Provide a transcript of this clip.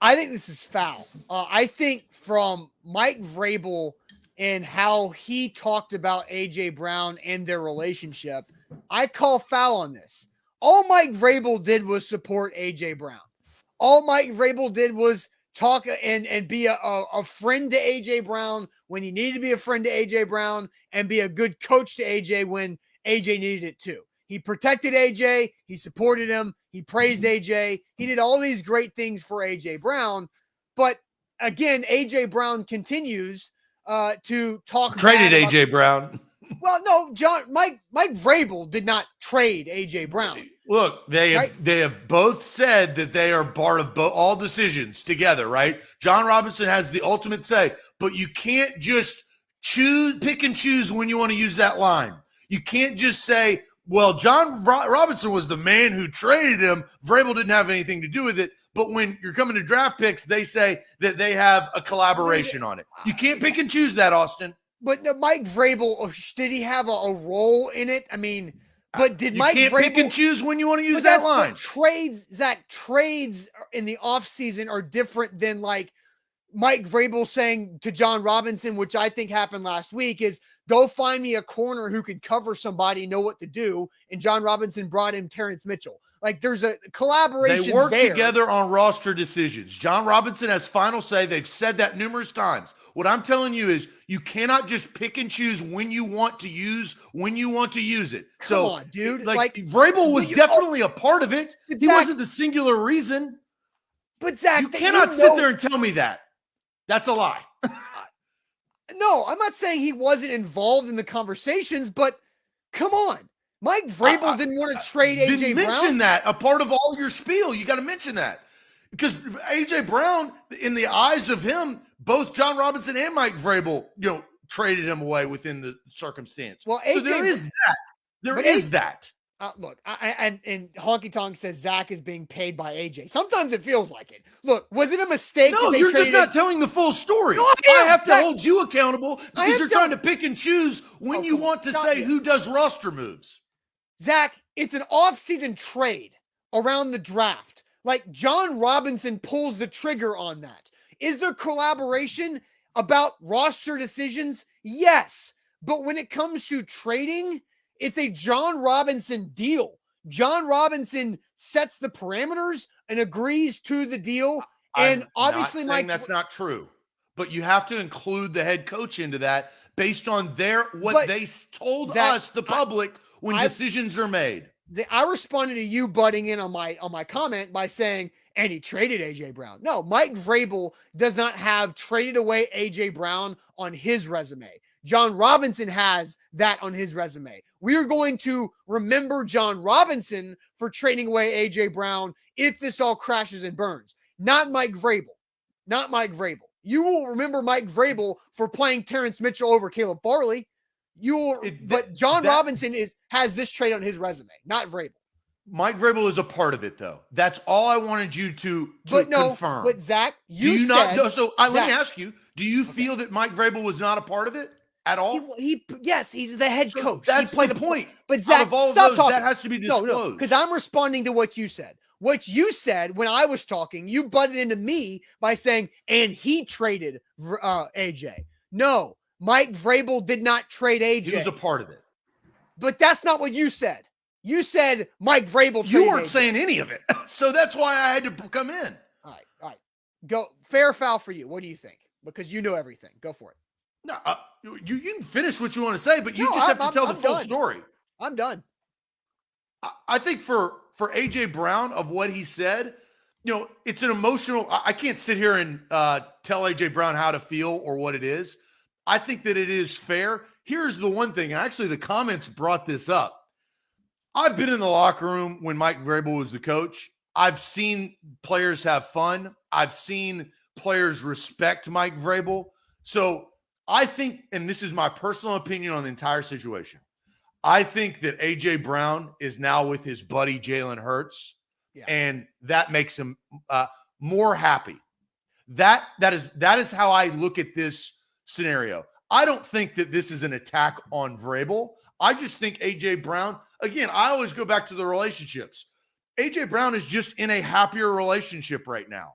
I think this is foul. I think from Mike Vrabel and how he talked about A.J. Brown and their relationship, I call foul on this. All Mike Vrabel did was support A.J. Brown. All Mike Vrabel did was talk and be a friend to A.J. Brown when he needed to be a friend to A.J. Brown and be a good coach to A.J. when A.J. needed it too. He protected AJ. He supported him. He praised AJ. He did all these great things for AJ Brown. But again, AJ Brown continues to talk. Traded AJ Brown. Well, no, Mike Vrabel did not trade AJ Brown. Look, they have both said that they are part of all decisions together, right? John Robinson has the ultimate say, but you can't just pick and choose when you want to use that line. You can't just say, well, John Robinson was the man who traded him. Vrabel didn't have anything to do with it. But when you're coming to draft picks, they say that they have a collaboration on it. You can't pick and choose that, Austin. But no, Mike Vrabel, did he have a role in it? I mean, but did Mike Vrabel... You can't pick and choose when you want to use that line. Trades in the offseason are different than like Mike Vrabel saying to John Robinson, which I think happened last week, is go find me a corner who could cover somebody, know what to do. And John Robinson brought in Terrence Mitchell. Like there's a collaboration. They work together on roster decisions. John Robinson has final say. They've said that numerous times. What I'm telling you is you cannot just pick and choose when you want to use it. Come on, dude. Like Vrabel was definitely a part of it. He wasn't the singular reason. But Zach, you cannot sit there and tell me that. That's a lie. No, I'm not saying he wasn't involved in the conversations, but come on. Mike Vrabel didn't want to trade A.J. Brown. Mention that. A part of all your spiel. You got to mention that. Because A.J. Brown, in the eyes of him, both John Robinson and Mike Vrabel, traded him away within the circumstance. Well, so there is that. There is that. Look, and Honky Tonk says Zach is being paid by AJ. Sometimes it feels like it. Look, was it a mistake? No, you're just not telling the full story. No, I have to hold you accountable because you're trying to pick and choose when you want to say who does roster moves. Zach, it's an off-season trade around the draft. Like John Robinson pulls the trigger on that. Is there collaboration about roster decisions? Yes. But when it comes to trading, it's a John Robinson deal. John Robinson sets the parameters and agrees to the deal. And obviously, Mike, that's not true. But you have to include the head coach into that based on what they told us, the public, when decisions are made. I responded to you butting in on my comment by saying, and he traded A.J. Brown. No, Mike Vrabel does not have traded away A.J. Brown on his resume. John Robinson has that on his resume. We are going to remember John Robinson for trading away A.J. Brown if this all crashes and burns. Not Mike Vrabel. Not Mike Vrabel. You will remember Mike Vrabel for playing Terrence Mitchell over Caleb Farley. But John Robinson has this trade on his resume, not Vrabel. Mike Vrabel is a part of it, though. That's all I wanted you to confirm. But Zach, let me ask you: do you feel that Mike Vrabel was not a part of it at all? Yes, he's the head coach. That's the point. But Zach, out of all those, that has to be disclosed. No, because I'm responding to what you said. What you said when I was talking, you butted into me by saying, and he traded AJ. No, Mike Vrabel did not trade AJ. He was a part of it. But that's not what you said. You said Mike Vrabel traded You weren't AJ. saying any of it. So that's why I had to come in. All right. Go. Fair foul for you. What do you think? Because you know everything. Go for it. No, you can finish what you want to say, but you just have to tell the full story. I'm done. I think for A.J. Brown, of what he said, it's an emotional. I can't sit here and tell A.J. Brown how to feel or what it is. I think that it is fair. Here's the one thing, and actually the comments brought this up. I've been in the locker room when Mike Vrabel was the coach. I've seen players have fun. I've seen players respect Mike Vrabel. So I think, and this is my personal opinion on the entire situation, I think that A.J. Brown is now with his buddy Jalen Hurts, and that makes him more happy. That is how I look at this scenario. I don't think that this is an attack on Vrabel. I just think A.J. Brown, again, I always go back to the relationships. A.J. Brown is just in a happier relationship right now.